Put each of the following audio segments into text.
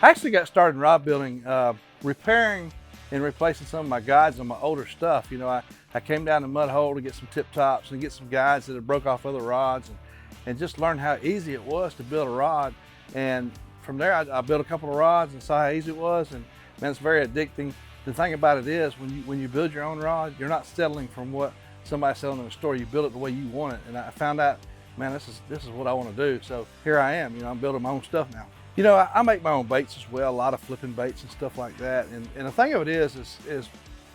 I actually got started in rod building, repairing and replacing some of my guides on my older stuff. I came down to Mud Hole to get some tip tops and get some guides that had broke off other rods, and just learned how easy it was to build a rod. And from there, I built a couple of rods and saw how easy it was, and man, it's very addicting. The thing about it is, when you build your own rod, you're not settling from what somebody's selling in the store. You build it the way you want it. And I found out, man, this is what I want to do. So here I am. I'm building my own stuff now. I make my own baits as well, a lot of flipping baits and stuff like that. And the thing of it is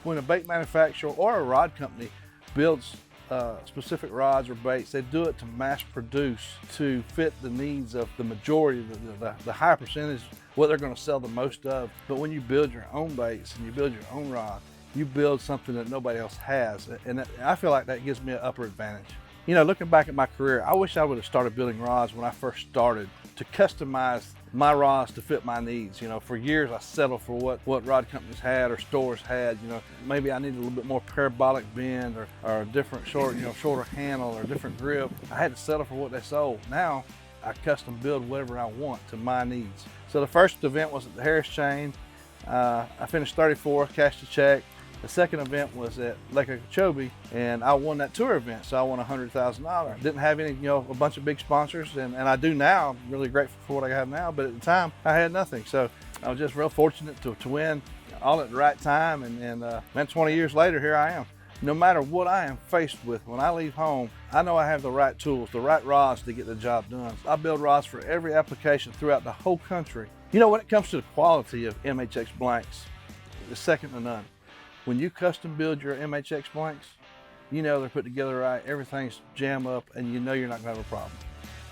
when a bait manufacturer or a rod company builds specific rods or baits, they do it to mass produce to fit the needs of the majority, the high percentage, what they're going to sell the most of. But when you build your own baits and you build your own rod, you build something that nobody else has. And I feel like that gives me an upper advantage. Looking back at my career, I wish I would have started building rods when I first started to customize my rods to fit my needs. For years I settled for what rod companies had or stores had. Maybe I needed a little bit more parabolic bend or a different shorter handle or different grip. I had to settle for what they sold. Now I custom build whatever I want to my needs. So the first event was at the Harris Chain. I finished 34th, cashed a check. The second event was at Lake Okeechobee, and I won that tour event, so I won $100,000. Didn't have any, a bunch of big sponsors, and I do now. I'm really grateful for what I have now, but at the time, I had nothing. So I was just real fortunate to win all at the right time, and 20 years later, here I am. No matter what I am faced with, when I leave home, I know I have the right tools, the right rods to get the job done. I build rods for every application throughout the whole country. When it comes to the quality of MHX blanks, it's second to none. When you custom build your MHX blanks, they're put together right, everything's jam up, and you're not gonna have a problem.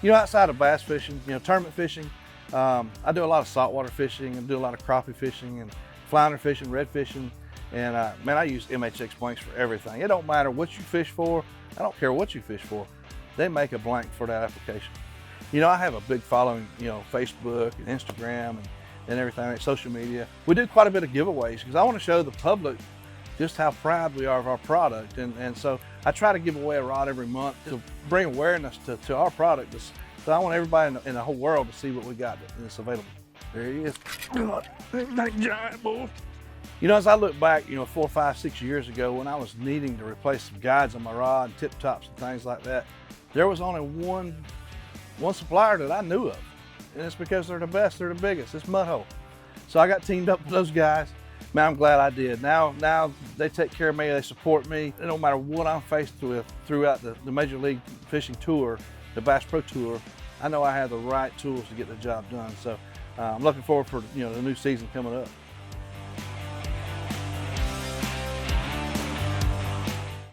Outside of bass fishing, tournament fishing, I do a lot of saltwater fishing and do a lot of crappie fishing and flounder fishing, red fishing, and man, I use MHX blanks for everything. It don't matter what you fish for, I don't care what you fish for, they make a blank for that application. I have a big following, Facebook and Instagram and everything, like social media. We do quite a bit of giveaways because I want to show the public just how proud we are of our product. And so I try to give away a rod every month to bring awareness to our product. So I want everybody in the whole world to see what we got and it's available. There he is. That giant bull. As I look back, 4, 5, 6 years ago when I was needing to replace some guides on my rod and tip tops and things like that, there was only one supplier that I knew of. And it's because they're the best, they're the biggest. It's Mud Hole. So I got teamed up with those guys. Man, I'm glad I did. Now they take care of me, they support me. No matter what I'm faced with throughout the Major League Fishing Tour, the Bass Pro Tour, I know I have the right tools to get the job done. So I'm looking forward for the new season coming up.